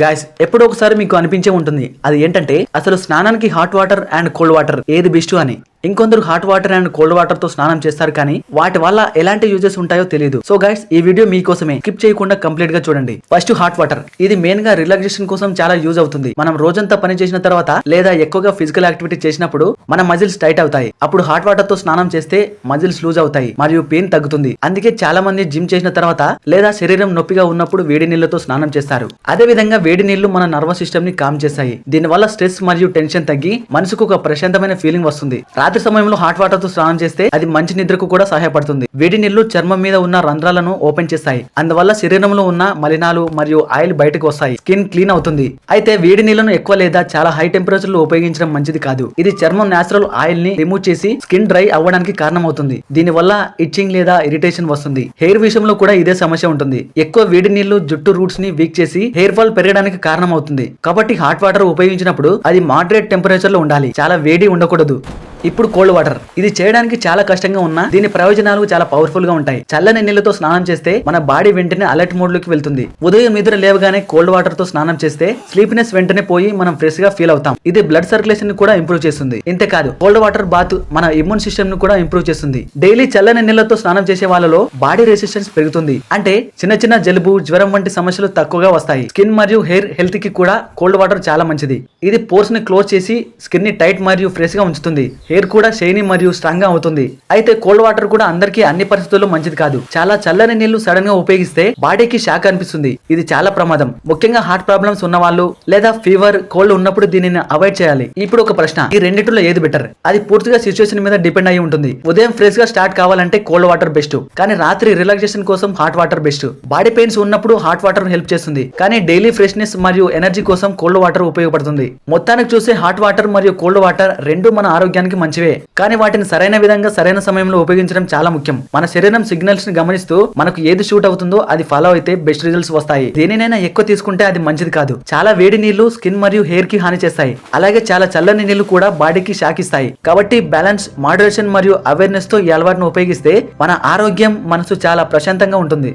Guys ఎప్పుడో ఒకసారి మీకు అనిపించే ఉంటుంది, అది ఏంటంటే అసలు స్నానానికి hot water and cold water ఏది బెస్ట్ అని. ఇంకొందరు hot water and cold water తో స్నానం చేస్తారు, కానీ వాటి వల్ల ఎలాంటి యూజెస్ ఉంటాయో తెలియదు. సో గైస్, ఈ వీడియో మీకోసమే, స్కిప్ చేయకుండా కంప్లీట్ గా చూడండి. First hot water. ఇది మెయిన్ గా రిలాక్సేషన్ కోసం చాలా యూజ్ అవుతుంది. మనం రోజంతా పని చేసిన తర్వాత లేదా ఎక్కువగా ఫిజికల్ యాక్టివిటీ చేసినప్పుడు మన మజిల్స్ టైట్ అవుతాయి. అప్పుడు హాట్ వాటర్ తో స్నానం చేస్తే మజిల్స్ లూజ్ అవుతాయి మరియు పెయిన్ తగ్గుతుంది. అందుకే చాలా మంది జిమ్ చేసిన తర్వాత లేదా శరీరం నొప్పిగా ఉన్నప్పుడు వేడి నీళ్లతో స్నానం చేస్తారు. అదే విధంగా వేడి నీళ్లు మన నర్వస్ సిస్టమ్ ని కామ్ చేస్తాయి. దీనివల్ల స్ట్రెస్ మరియు టెన్షన్ తగ్గి మనసుకు ఒక ప్రశాంతమైన ఫీలింగ్ వస్తుంది. రాత్రి సమయంలో హాట్ వాటర్ తో స్నానం చేస్తే అది మంచి నిద్రకు కూడా సహాయపడుతుంది. వేడి నీళ్లు చర్మం మీద ఉన్న రంధ్రాలను ఓపెన్ చేస్తాయి. అందువల్ల శరీరంలో ఉన్న మలినాలు మరియు ఆయిల్ బయటకు వస్తాయి. స్కిన్ క్లీన్ అవుతుంది. అయితే వేడి నీళ్లను ఎక్కువ లేదా చాలా హై టెంపరేచర్ లో ఉపయోగించడం మంచిది కాదు. ఇది చర్మం నేచురల్ ఆయిల్ ని రిమూవ్ చేసి స్కిన్ డ్రై అవ్వడానికి కారణం అవుతుంది. దీని వల్ల ఇచ్చింగ్ లేదా ఇరిటేషన్ వస్తుంది. హెయిర్ విషయంలో కూడా ఇదే సమస్య ఉంటుంది. ఎక్కువ వేడి నీళ్లు జుట్టు రూట్స్ ని వీక్ చేసి హెయిర్ ఫాల్ పెరగడానికి కారణం అవుతుంది. కాబట్టి హాట్ వాటర్ ఉపయోగించినప్పుడు అది మోడరేట్ టెంపరేచర్ లో ఉండాలి. చాలా వేడి ఉండకూడదు. ఇప్పుడు కోల్డ్ వాటర్. ఇది చేయడానికి చాలా కష్టంగా ఉన్నా దీని ప్రయోజనాలు చాలా పవర్ఫుల్ గా ఉంటాయి. చల్లని నీళ్లతో స్నానం చేస్తే మన బాడీ వెంటనే అలర్ట్ మోడ్ లోకి వెళ్తుంది. ఉదయం నిద్ర లేవగానే కోల్డ్ వాటర్ తో స్నానం చేస్తే స్లీప్నెస్ వెంటనే పోయి మనం ఫ్రెష్ గా ఫీల్ అవుతాం. ఇది బ్లడ్ సర్క్యులేషన్ ని కూడా ఇంప్రూవ్ చేస్తుంది. ఇంతేకాదు, కోల్డ్ వాటర్ బాత్ మన ఇమ్యూన్ సిస్టమ్ ని కూడా ఇంప్రూవ్ చేస్తుంది. డైలీ చల్లని నీళ్లతో స్నానం చేసే వాళ్ళలో బాడీ రెసిస్టెన్స్ పెరుగుతుంది. అంటే చిన్న చిన్న జలుబు, జ్వరం వంటి సమస్యలు తక్కువగా వస్తాయి. స్కిన్ మరియు హెయిర్ హెల్త్ కి కూడా కోల్డ్ వాటర్ చాలా మంచిది. ఇది పోర్స్ ని క్లోజ్ చేసి స్కిన్ ని టైట్ మరియు ఫ్రెష్ గా ఉంచుతుంది. హెయిర్ కూడా షైనీ మరియు స్ట్రాంగ్ గా అవుతుంది. అయితే కోల్డ్ వాటర్ కూడా అందరికీ అన్ని పరిస్థితుల్లో మంచిది కాదు. చాలా చల్లని నీళ్లు సడన్ గా ఉపయోగిస్తే బాడీకి షాక్ అనిపిస్తుంది. ఇది చాలా ప్రమాదం. ముఖ్యంగా హార్ట్ ప్రాబ్లమ్స్ ఉన్న వాళ్ళు లేదా ఫీవర్, కోల్డ్ ఉన్నప్పుడు దీనిని అవాయిడ్ చేయాలి. ఇప్పుడు ఒక ప్రశ్న, ఈ రెండిట్లో ఏది బెటర్? అది పూర్తిగా సిచ్యువేషన్ మీద డిపెండ్ అయి ఉంటుంది. ఉదయం ఫ్రెష్ గా స్టార్ట్ కావాలంటే కోల్డ్ వాటర్ బెస్ట్, కానీ రాత్రి రిలాక్సేషన్ కోసం hot water best. Body pains ఉన్నప్పుడు హాట్ వాటర్ హెల్ప్ చేస్తుంది, కానీ డైలీ ఫ్రెష్నెస్ మరియు ఎనర్జీ కోసం కోల్డ్ వాటర్ ఉపయోగపడుతుంది. మొత్తానికి చూస్తే హాట్ వాటర్ మరియు కోల్డ్ వాటర్ రెండు మన ఆరోగ్యానికి మంచివే, కానీ వాటిని సరైన విధంగా సరైన సమయంలో ఉపయోగించడం చాలా ముఖ్యం. మన శరీరం సిగ్నల్స్ ని గమనిస్తూ మనకు ఏది షూట్ అవుతుందో అది ఫాలో అయితే బెస్ట్ రిజల్ట్స్ వస్తాయి. దేనినైనా ఎక్కువ తీసుకుంటే అది మంచిది కాదు. చాలా వేడి నీళ్లు స్కిన్ మరియు హెయిర్ కి హాని చేస్తాయి. అలాగే చాలా చల్లని నీళ్లు కూడా బాడీకి షాక్ ఇస్తాయి. కాబట్టి బ్యాలెన్స్, మోడరేషన్ మరియు అవేర్నెస్ తో ఈ అలవాటును ఉపయోగిస్తే మన ఆరోగ్యం, మనసు చాలా ప్రశాంతంగా ఉంటుంది.